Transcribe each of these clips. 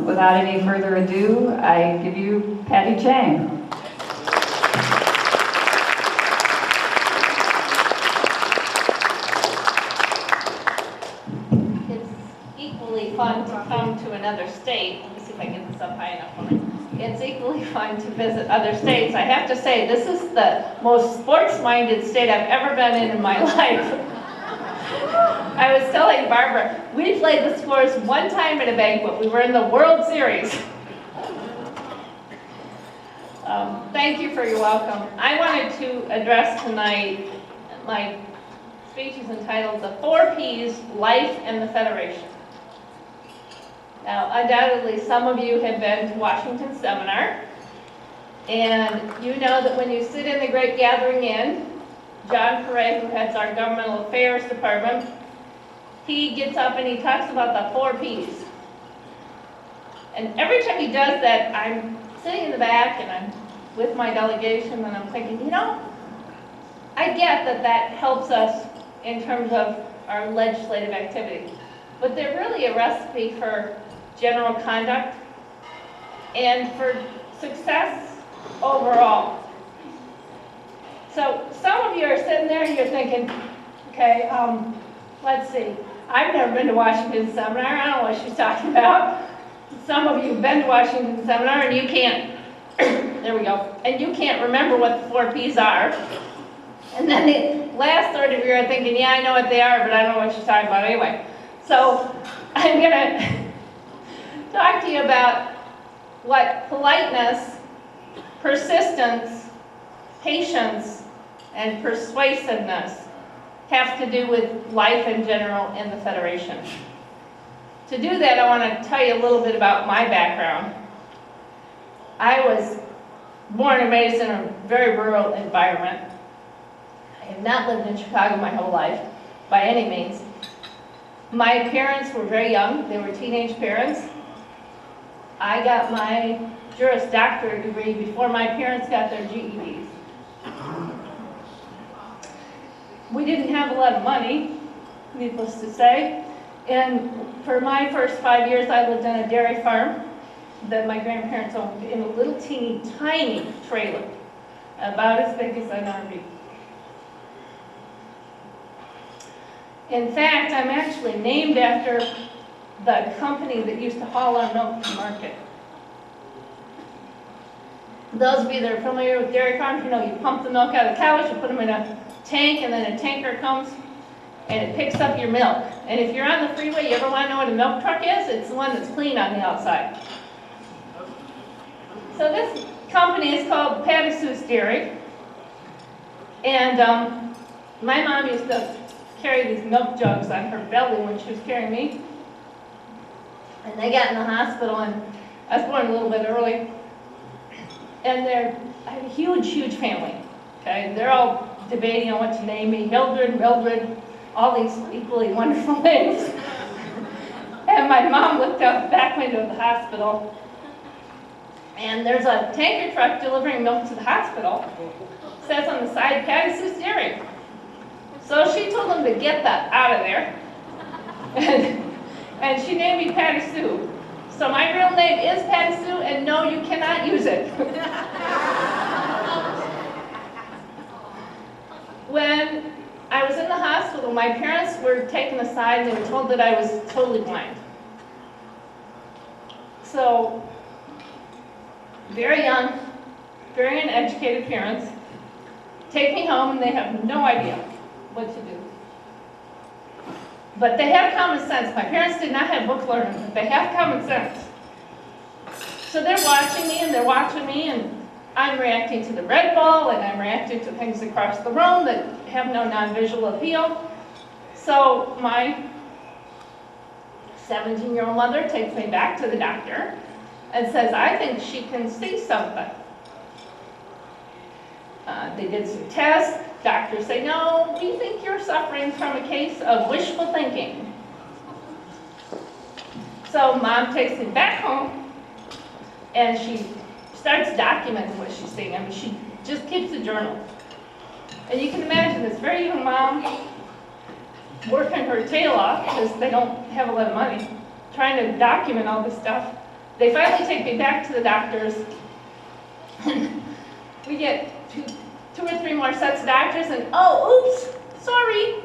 without any further ado, I give you Patti Chang. It's equally fun to come to another state. Let me see if I can get this up high enough for me. It's equally fun to visit other states. I have to say, this is the most sports-minded state I've ever been in my life. I was telling Barbara, we played the Scores one time at a banquet. We were in the World Series. Thank you for your welcome. I wanted to address tonight, my speech is entitled The 4 Ps, Life and the Federation. Now, undoubtedly, some of you have been to Washington Seminar, and you know that when you sit in the Great Gathering Inn, John Perret, who heads our Governmental Affairs Department, he gets up and he talks about the 4 Ps. And every time he does that, I'm sitting in the back and I'm with my delegation and I'm thinking, you know, I get that that helps us in terms of our legislative activity, but they're really a recipe for general conduct and for success overall. So some of you are sitting there and you're thinking, okay, let's see, I've never been to Washington Seminar, I don't know what she's talking about. Some of you have been to Washington Seminar and you can't, there we go, and you can't remember what the 4 Ps are. And then the last third of you are thinking, yeah, I know what they are, but I don't know what she's talking about anyway. So I'm gonna talk to you about what politeness, persistence, patience, and persuasiveness have to do with life in general in the Federation. To do that, I want to tell you a little bit about my background. I was born and raised in a very rural environment. I have not lived in Chicago my whole life, by any means. My parents were very young. They were teenage parents. I got my Juris Doctorate degree before my parents got their GEDs. We didn't have a lot of money, needless to say, and for my first 5 years I lived on a dairy farm that my grandparents owned in a little teeny tiny trailer, about as big as an RV. In fact, I'm actually named after the company that used to haul our milk to market. Those of you that are familiar with dairy farms, you know you pump the milk out of the cows, you put them in a tank, and then a tanker comes and it picks up your milk. And if you're on the freeway, you ever want to know what a milk truck is? It's the one that's clean on the outside. So this company is called Pattis Story, and my mom used to carry these milk jugs on her belly when she was carrying me. And they got in the hospital, and I was born a little bit early. And I have a huge, huge family. Okay, they're all debating on what to name me: Mildred, Mildred, all these equally wonderful names. And my mom looked out the back window of the hospital, and there's a tanker truck delivering milk to the hospital. It says on the side, Pattis Story. So she told them to get that out of there. And she named me Patti Sue. So my real name is Patti Sue, and no, you cannot use it. When I was in the hospital, my parents were taken aside and they were told that I was totally blind. So, very young, very uneducated parents take me home and they have no idea what to do. But they have common sense. My parents did not have book learning, but they have common sense. So they're watching me and they're watching me, and I'm reacting to the red ball and I'm reacting to things across the room that have no non-visual appeal. So my 17-year-old mother takes me back to the doctor and says, I think she can see something. They did some tests. Doctors say, no, we think you're suffering from a case of wishful thinking. So mom takes me back home and she starts documenting what she's seeing. I mean, she just keeps a journal. And you can imagine this very young mom working her tail off because they don't have a lot of money, trying to document all this stuff. They finally take me back to the doctors. We get two or three more sets of doctors, and oh, oops, sorry.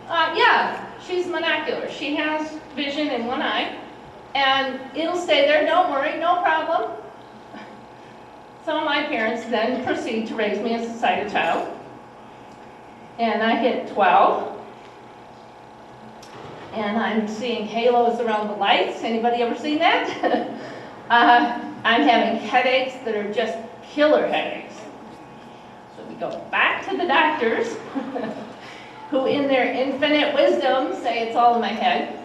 Yeah, she's monocular. She has vision in one eye, and it'll stay there, don't worry, no problem. So my parents then proceed to raise me as a sighted child. And I hit 12. And I'm seeing halos around the lights. Anybody ever seen that? I'm having headaches that are just killer headaches. So we go back to the doctors, who in their infinite wisdom say it's all in my head.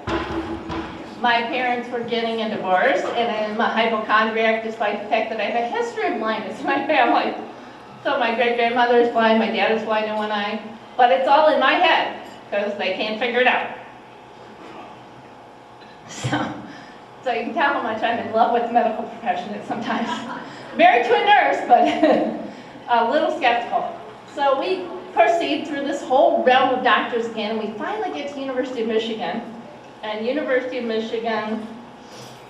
My parents were getting a divorce, and I'm a hypochondriac despite the fact that I have a history of blindness in my family. So my great-grandmother is blind, my dad is blind in one eye, but it's all in my head because they can't figure it out. So you can tell how much I'm in love with the medical profession at sometimes. Married to a nurse, but a little skeptical. So we proceed through this whole realm of doctors again, and we finally get to University of Michigan. And University of Michigan,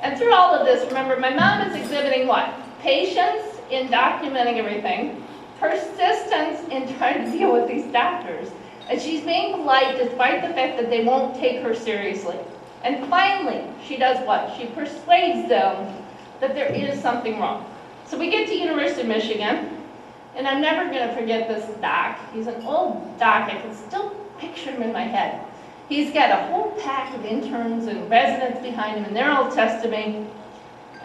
and through all of this, remember, my mom is exhibiting what? Patience in documenting everything, persistence in trying to deal with these doctors, and she's being polite despite the fact that they won't take her seriously. And finally, she does what? She persuades them that there is something wrong. So we get to University of Michigan, and I'm never going to forget this doc. He's an old doc. I can still picture him in my head. He's got a whole pack of interns and residents behind him, and they're all testing me.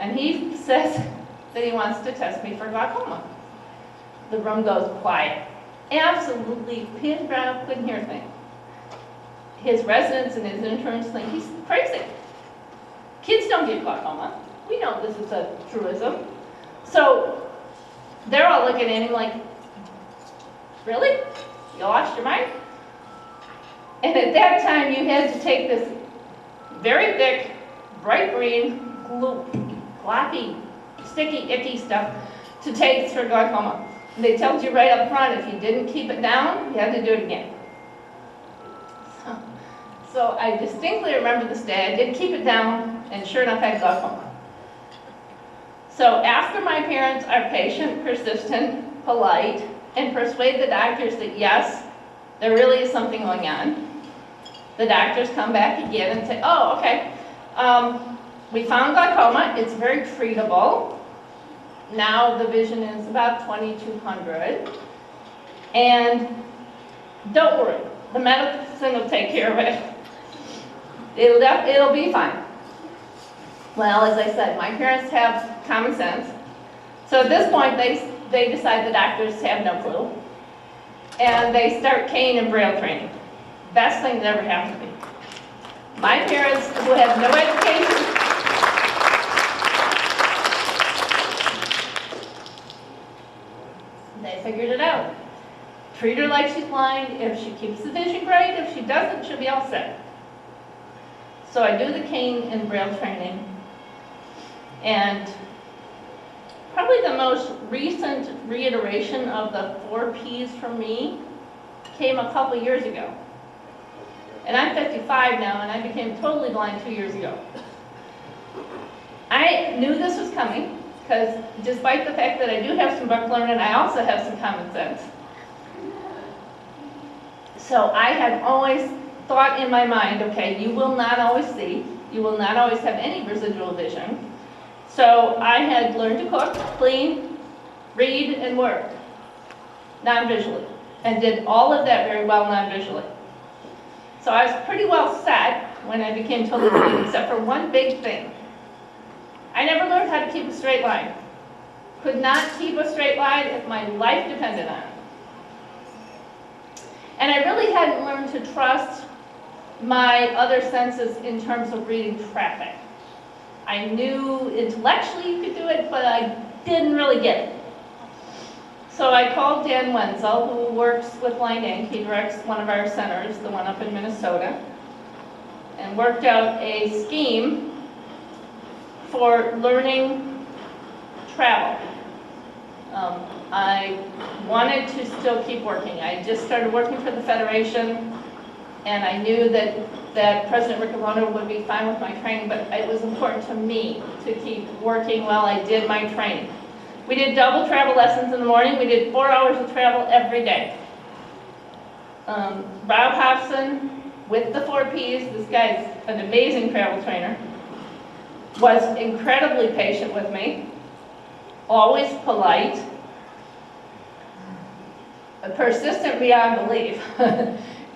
And he says that he wants to test me for glaucoma. The room goes quiet. Absolutely pin drop, couldn't hear a thing. His residents and his interns think he's crazy. Kids don't get glaucoma. We know this is a truism. So they're all looking at him like, really? You lost your mind? And at that time, you had to take this very thick, bright green, gloppy, sticky, icky stuff to take for glaucoma. And they told you right up front, if you didn't keep it down, you had to do it again. So I distinctly remember this day. I did keep it down, and sure enough, I had glaucoma. So after my parents are patient, persistent, polite, and persuade the doctors that yes, there really is something going on, the doctors come back again and say, oh, okay, we found glaucoma. It's very treatable. Now the vision is about 2200. And don't worry, the medicine will take care of it. It'll be fine. Well, as I said, my parents have common sense. So at this point, they decide the doctors have no clue. And they start cane and braille training. Best thing that ever happened to me. My parents, who had no education, they figured it out. Treat her like she's blind. If she keeps the vision great, if she doesn't, she'll be all set. So I do the cane and braille training. And probably the most recent reiteration of the 4 Ps for me came a couple years ago. And I'm 55 now, and I became totally blind 2 years ago. I knew this was coming, because despite the fact that I do have some book learning, I also have some common sense. So I had always thought in my mind, okay, you will not always see, you will not always have any residual vision. So I had learned to cook, clean, read, and work, non-visually, and did all of that very well non-visually. So I was pretty well set when I became totally blind, except for one big thing. I never learned how to keep a straight line. Could not keep a straight line if my life depended on it. And I really hadn't learned to trust my other senses in terms of reading traffic. I knew intellectually you could do it, but I didn't really get it. So I called Dan Wenzel, who works with Blind Inc. He directs one of our centers, the one up in Minnesota, and worked out a scheme for learning travel. I wanted to still keep working. I just started working for the Federation, and I knew that that President Riccoboni would be fine with my training, but it was important to me to keep working while I did my training. We did double travel lessons in the morning. We did 4 hours of travel every day. Rob Hobson, with the 4 Ps, this guy's an amazing travel trainer, was incredibly patient with me, always polite, persistent beyond belief,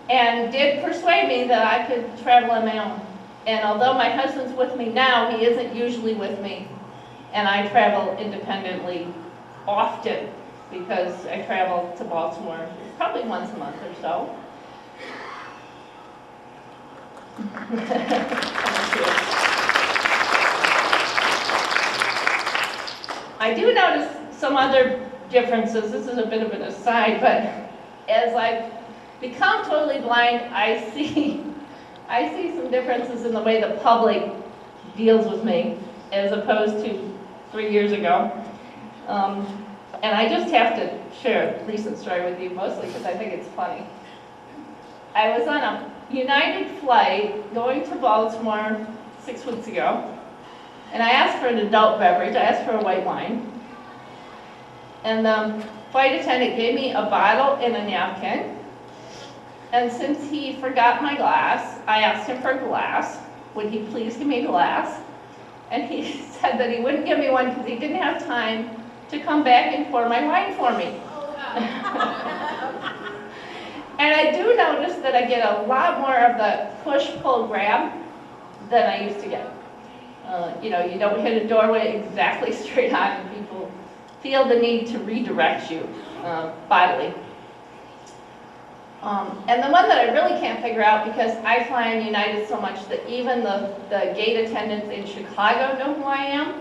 and did persuade me that I could travel on my own. And although my husband's with me now, he isn't usually with me, and I travel independently often because I travel to Baltimore probably once a month or so. I do notice some other differences. This is a bit of an aside, but as I've become totally blind, I see some differences in the way the public deals with me as opposed to 3 years ago. And I just have to share a recent story with you, mostly because I think it's funny. I was on a United flight going to Baltimore 6 weeks ago, and I asked for an adult beverage. I asked for a white wine. And the flight attendant gave me a bottle and a napkin. And since he forgot my glass, I asked him for a glass. Would he please give me a glass? And he said that he wouldn't give me one because he didn't have time to come back and pour my wine for me. And I do notice that I get a lot more of the push-pull-grab than I used to get. You know, you don't hit a doorway exactly straight on, and people feel the need to redirect you bodily. And the one that I really can't figure out, because I fly on United so much that even the gate attendants in Chicago know who I am.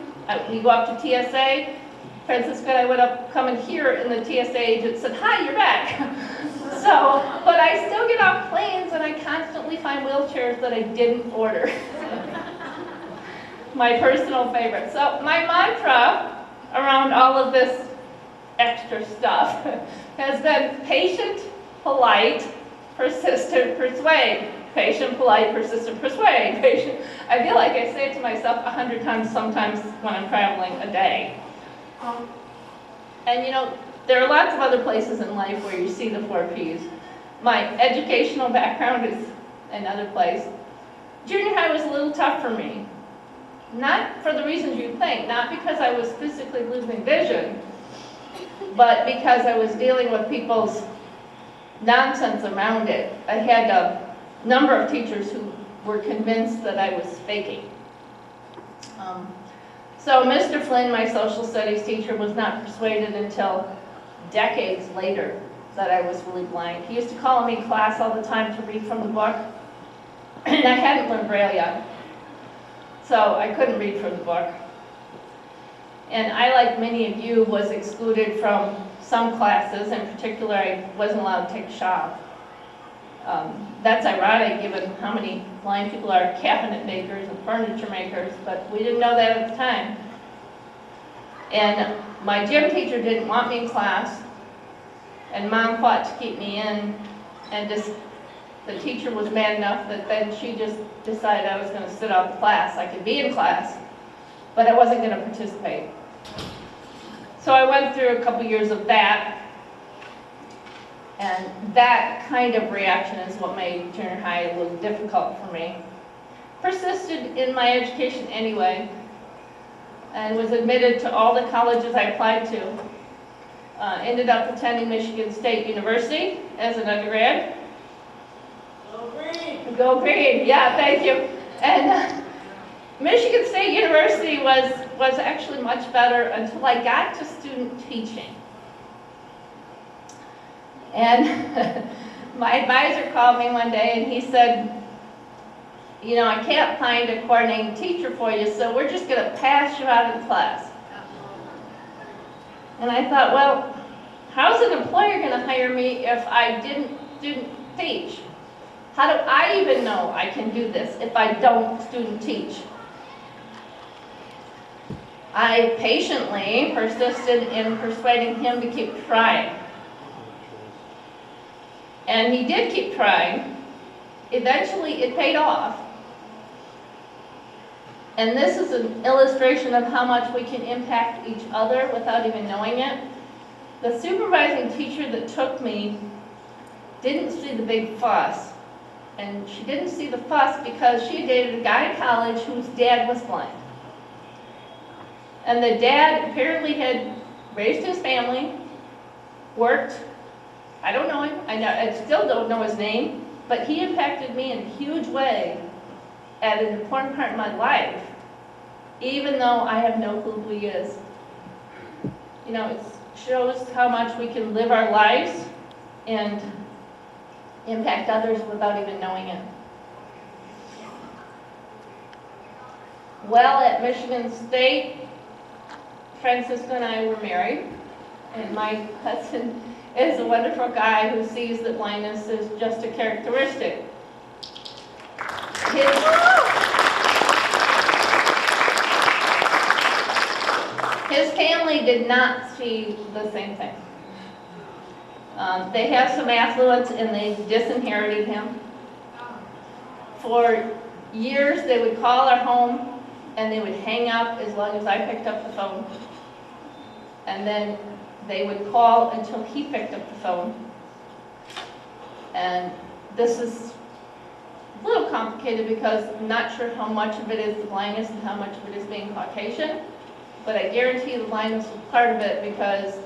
We go up to TSA. Francisco and I went up coming here, and the TSA agent said, "Hi, you're back." So, but I still get off planes, and I constantly find wheelchairs that I didn't order. My personal favorite. So my mantra around all of this extra stuff has been patient, polite, persistent, persuade. Patient, polite, persistent, persuade. Patient. I feel like I say it to myself 100 times sometimes when I'm traveling a day. And you know, there are lots of other places in life where you see the 4 Ps. My educational background is another place. Junior high was a little tough for me. Not for the reasons you think, not because I was physically losing vision, but because I was dealing with people's nonsense around it. I had a number of teachers who were convinced that I was faking. So Mr. Flynn, my social studies teacher, was not persuaded until decades later that I was really blind. He used to call me in class all the time to read from the book, and I hadn't learned Braille yet, so I couldn't read from the book. And I, like many of you, was excluded from some classes. In particular, I wasn't allowed to take shop. That's ironic given how many blind people are cabinet makers and furniture makers, but we didn't know that at the time. And my gym teacher didn't want me in class, and Mom fought to keep me in, and the teacher was mad enough that then she just decided I was going to sit out the class. I could be in class, but I wasn't going to participate. So I went through a couple years of that, and that kind of reaction is what made junior high a little difficult for me. Persisted in my education anyway, and was admitted to all the colleges I applied to. Ended up attending Michigan State University as an undergrad. Go green! Go green, yeah, thank you. And Michigan State University was actually much better until I got to student teaching. And my advisor called me one day and he said, "You know, I can't find a coordinating teacher for you, so we're just going to pass you out of the class." And I thought, well, how's an employer going to hire me if I didn't teach? How do I even know I can do this if I don't student teach? I patiently persisted in persuading him to keep trying. And he did keep trying. eventually it paid off. And this is an illustration of how much we can impact each other without even knowing it. The supervising teacher that took me didn't see the big fuss. And she didn't see the fuss because she dated a guy in college whose dad was blind. And the dad apparently had raised his family, worked. I don't know him. I still don't know his name, but he impacted me in a huge way at an important part in my life, even though I have no clue who he is. You know, it shows how much we can live our lives and impact others without even knowing it. Well, at Michigan State, Francisco and I were married, and my husband is a wonderful guy who sees that blindness is just a characteristic. His family did not see the same thing. They have some affluence and they disinherited him. For years they would call our home and they would hang up as long as I picked up the phone. And then they would call until he picked up the phone. And this is a little complicated because I'm not sure how much of it is the blindness and how much of it is being Caucasian. But I guarantee the blindness was part of it because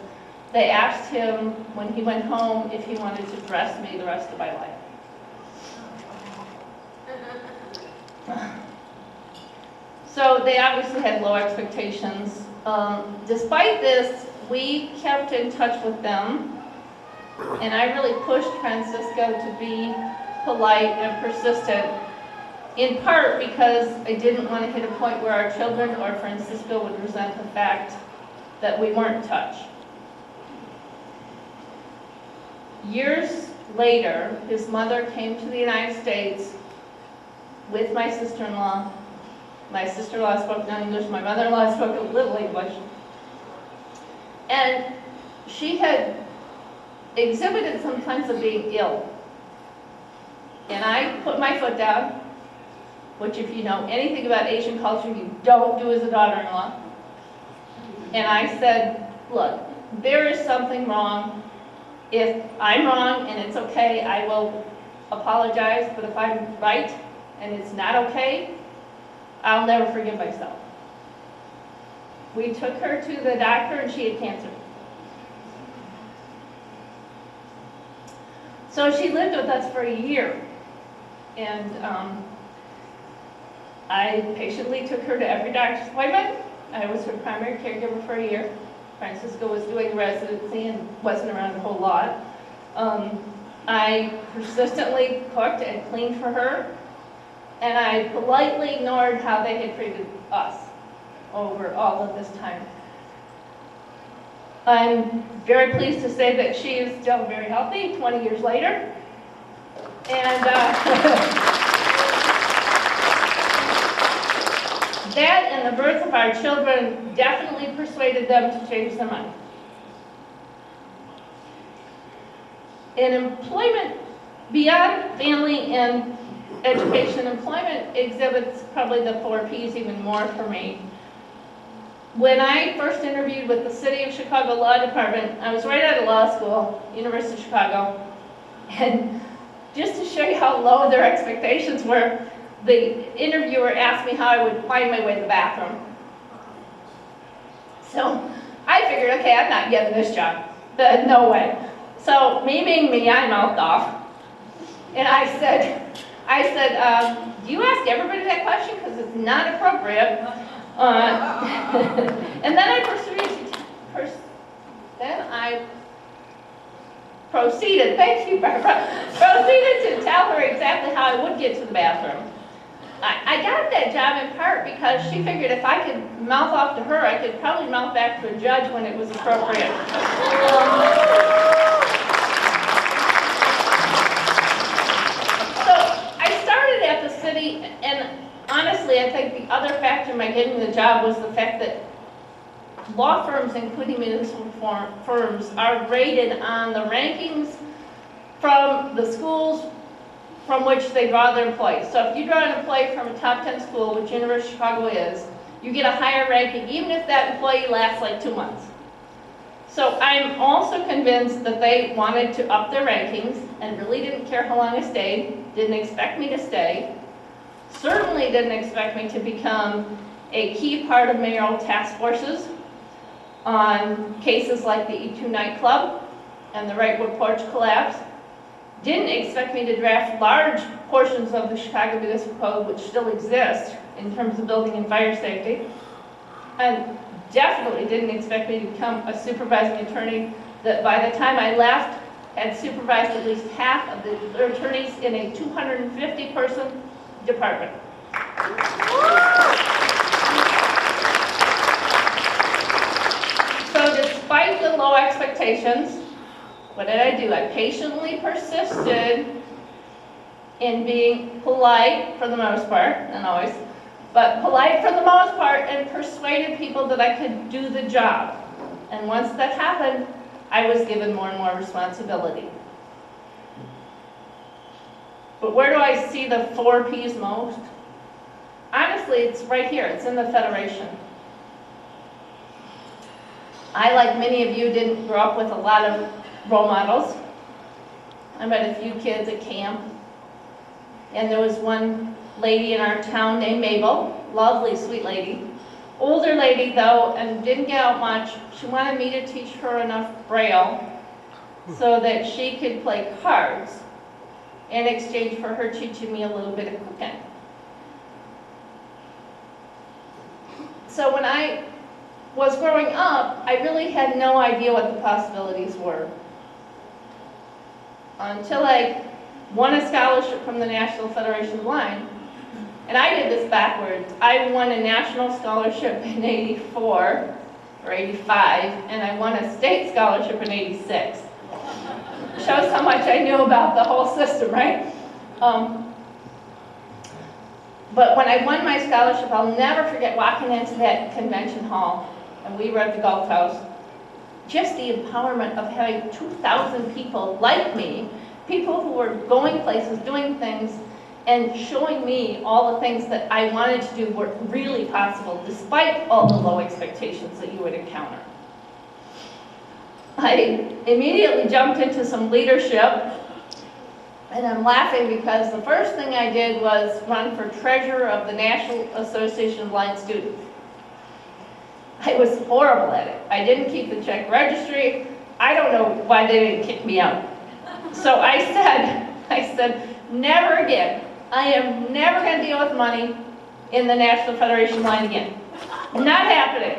they asked him when he went home if he wanted to dress me the rest of my life. So they obviously had low expectations. Despite this, we kept in touch with them, and I really pushed Francisco to be polite and persistent, in part because I didn't want to hit a point where our children or Francisco would resent the fact that we weren't in touch. Years later, his mother came to the United States with my sister-in-law. My sister-in-law spoke no English, my mother-in-law spoke a little English. And she had exhibited some signs of being ill. And I put my foot down, which if you know anything about Asian culture, you don't do as a daughter-in-law. And I said, look, there is something wrong. If I'm wrong and it's okay, I will apologize. But if I'm right and it's not okay, I'll never forgive myself. We took her to the doctor and she had cancer. So she lived with us for a year. And I patiently took her to every doctor's appointment. I was her primary caregiver for a year. Francisco was doing residency and wasn't around a whole lot. I persistently cooked and cleaned for her, and I politely ignored how they had treated us over all of this time. I'm very pleased to say that she is still very healthy 20 years later. And that and the birth of our children definitely persuaded them to change their mind. In employment, beyond family and education, employment exhibits probably the 4 Ps even more for me. When I first interviewed with the City of Chicago Law Department, I was right out of law school, University of Chicago, and just to show you how low their expectations were, the interviewer asked me how I would find my way to the bathroom. So I figured, okay, I'm not getting this job. No way. So me being me, I mouthed off. And I said, do you ask everybody that question? Because it's not appropriate. And then I proceeded, thank you, Barbara, proceeded to tell her exactly how I would get to the bathroom. I got that job in part because she figured if I could mouth off to her, I could probably mouth back to a judge when it was appropriate. So I started at the city, and honestly, I think the other factor in my getting the job was the fact that law firms, including municipal firms, are rated on the rankings from the schools from which they draw their employees. So if you draw an employee from a top 10 school, which University of Chicago is, you get a higher ranking, even if that employee lasts like 2 months. So I'm also convinced that they wanted to up their rankings and really didn't care how long I stayed, didn't expect me to stay, certainly didn't expect me to become a key part of mayoral task forces on cases like the E2 nightclub and the Wrightwood Porch collapse. Didn't expect me to draft large portions of the Chicago Municipal Code, which still exist in terms of building and fire safety. And definitely didn't expect me to become a supervising attorney that by the time I left had supervised at least half of the attorneys in a 250-person department. So despite the low expectations, what did I do? I patiently persisted in being polite for the most part, not always, but polite for the most part, and persuaded people that I could do the job. And once that happened, I was given more and more responsibility. But where do I see the 4 Ps most? Honestly, it's right here. It's in the Federation. I, like many of you, didn't grow up with a lot of role models. I met a few kids at camp. And there was one lady in our town named Mabel, lovely, sweet lady. Older lady, though, and didn't get out much. She wanted me to teach her enough Braille so that she could play cards in exchange for her teaching me a little bit of cooking. So when I was growing up, I really had no idea what the possibilities were. Until I won a scholarship from the National Federation of Blind. And I did this backwards. I won a national scholarship in '84 or '85, and I won a state scholarship in '86. Shows how much I knew about the whole system, right? But when I won my scholarship, I'll never forget walking into that convention hall, and we were at the Golf House. Just the empowerment of having 2,000 people like me, people who were going places, doing things, and showing me all the things that I wanted to do were really possible, despite all the low expectations that you would encounter. I immediately jumped into some leadership, and I'm laughing because the first thing I did was run for treasurer of the National Association of Blind Students. I was horrible at it. I didn't keep the check registry. I don't know why they didn't kick me out. So I said, never again. I am never going to deal with money in the National Federation of Blind again. Not happening.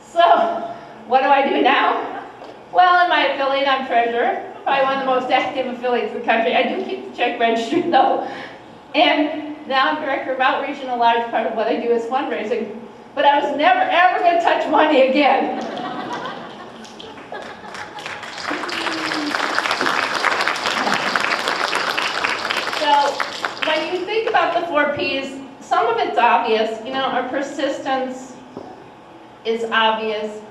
So, what do I do now? Well, in my affiliate, I'm treasurer. Probably one of the most active affiliates in the country. I do keep the check registry, though. And now I'm director of outreach, and a large part of what I do is fundraising. But I was never, ever going to touch money again. So when you think about the 4 Ps, some of it's obvious. You know, our persistence is obvious.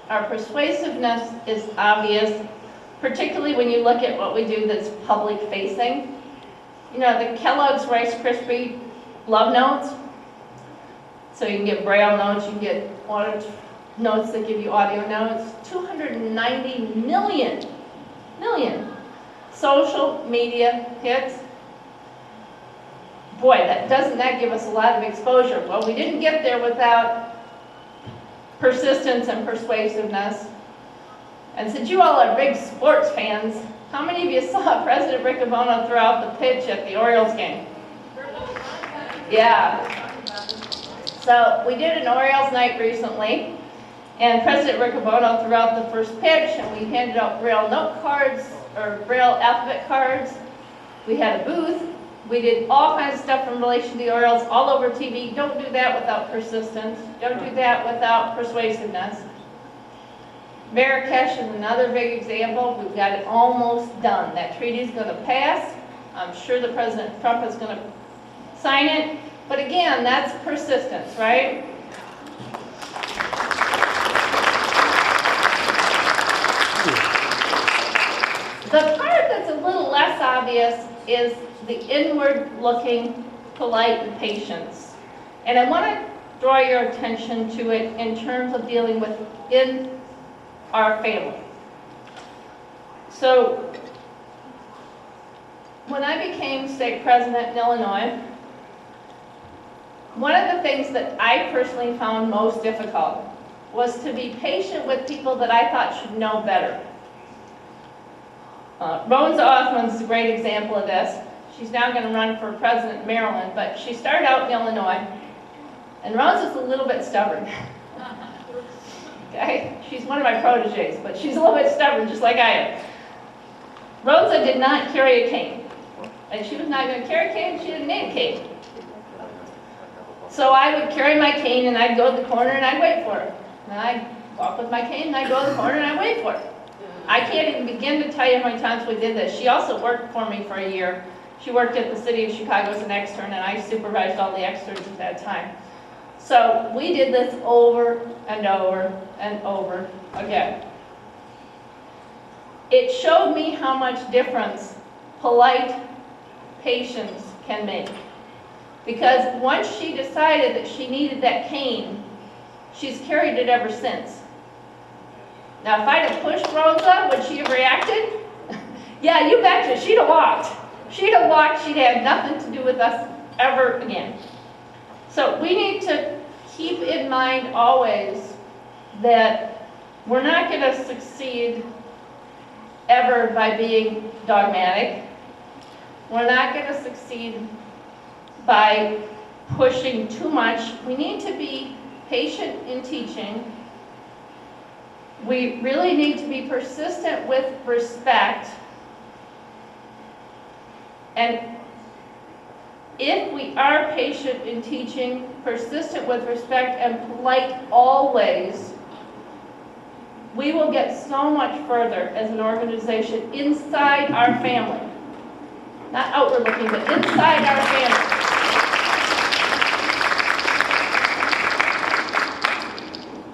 Our persuasiveness is obvious, particularly when you look at what we do that's public facing. You know, the Kellogg's Rice Krispie Love Notes. So you can get Braille notes, you can get audio notes that give you audio notes. 290 million social media hits. Boy, doesn't that give us a lot of exposure? Well, we didn't get there without persistence and persuasiveness. And since you all are big sports fans, how many of you saw President Riccobono throw out the pitch at the Orioles game? Yeah. So we did an Orioles night recently, and President Riccobono threw out the first pitch, and we handed out Braille note cards, or Braille alphabet cards. We had a booth. We did all kinds of stuff in relation to the Orioles, all over TV. Don't do that without persistence. Don't do that without persuasiveness. Marrakesh is another big example. We've got it almost done. That treaty is going to pass. I'm sure that President Trump is going to sign it. But again, that's persistence, right? The part that's a little less obvious obvious is the inward-looking, polite patience. And I want to draw your attention to it in terms of dealing within our family. So, when I became state president in Illinois, one of the things that I personally found most difficult was to be patient with people that I thought should know better. Rosa Othman's a great example of this. She's now going to run for president in Maryland, but she started out in Illinois, and Rosa's a little bit stubborn. Okay? She's one of my proteges, but she's a little bit stubborn, just like I am. Rosa did not carry a cane, and she was not going to carry a cane, she didn't need a cane. So I would carry my cane, and I'd go to the corner, and I'd wait for her. And I'd walk with my cane, and I'd go to the corner, and I'd wait for her. I can't even begin to tell you how many times we did this. She also worked for me for a year. She worked at the city of Chicago as an extern, and I supervised all the externs at that time. So we did this over and over and over again. It showed me how much difference polite patience can make. Because once she decided that she needed that cane, she's carried it ever since. Now, if I'd have pushed Rosa, would she have reacted? Yeah, you betcha, she'd have walked. She'd have walked, she'd have nothing to do with us ever again. So we need to keep in mind always that we're not going to succeed ever by being dogmatic. We're not going to succeed by pushing too much. We need to be patient in teaching. We really need to be persistent with respect. And if we are patient in teaching, persistent with respect, and polite always, we will get so much further as an organization inside our family. Not outward looking, but inside our family.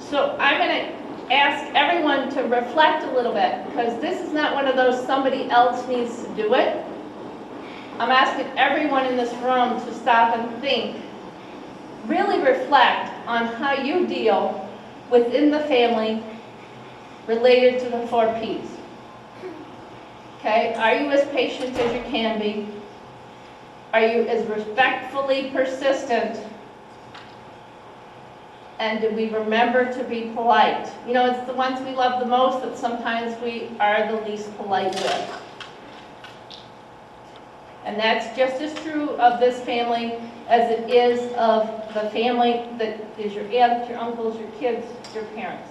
So I'm going to ask everyone to reflect a little bit, because this is not one of those somebody else needs to do it. I'm asking everyone in this room to stop and think. Really reflect on how you deal within the family related to the 4 Ps. Okay? Are you as patient as you can be? Are you as respectfully persistent? And do we remember to be polite? You know, it's the ones we love the most that sometimes we are the least polite with. And that's just as true of this family as it is of the family that is your aunts, your uncles, your kids, your parents.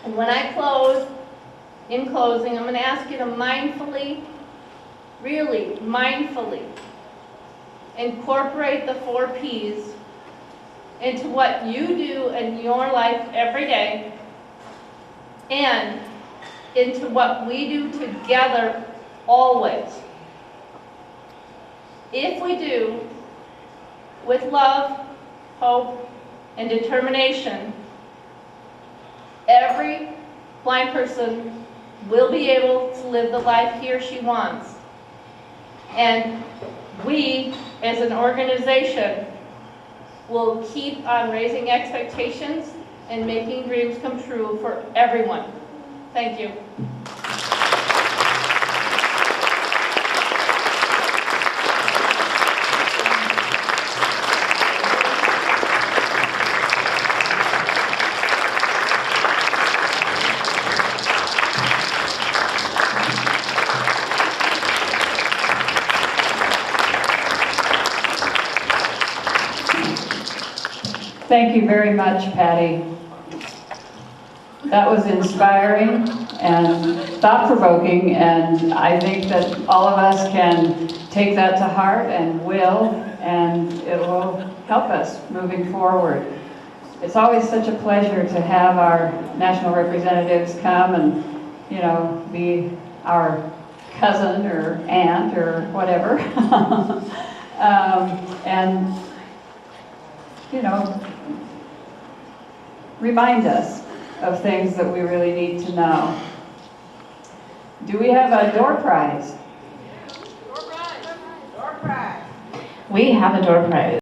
And when I close, in closing, I'm going to ask you to mindfully, really mindfully, incorporate the 4 Ps into what you do in your life every day and into what we do together always. If we do, with love, hope, and determination, every blind person will be able to live the life he or she wants. And we, as an organization, will keep on raising expectations and making dreams come true for everyone. Thank you. Thank you very much, Patti. That was inspiring and thought-provoking, and I think that all of us can take that to heart and will, and it will help us moving forward. It's always such a pleasure to have our national representatives come and, you know, be our cousin or aunt or whatever. And, you know, remind us of things that we really need to know. Do we have a door prize? Door prize. We have a door prize.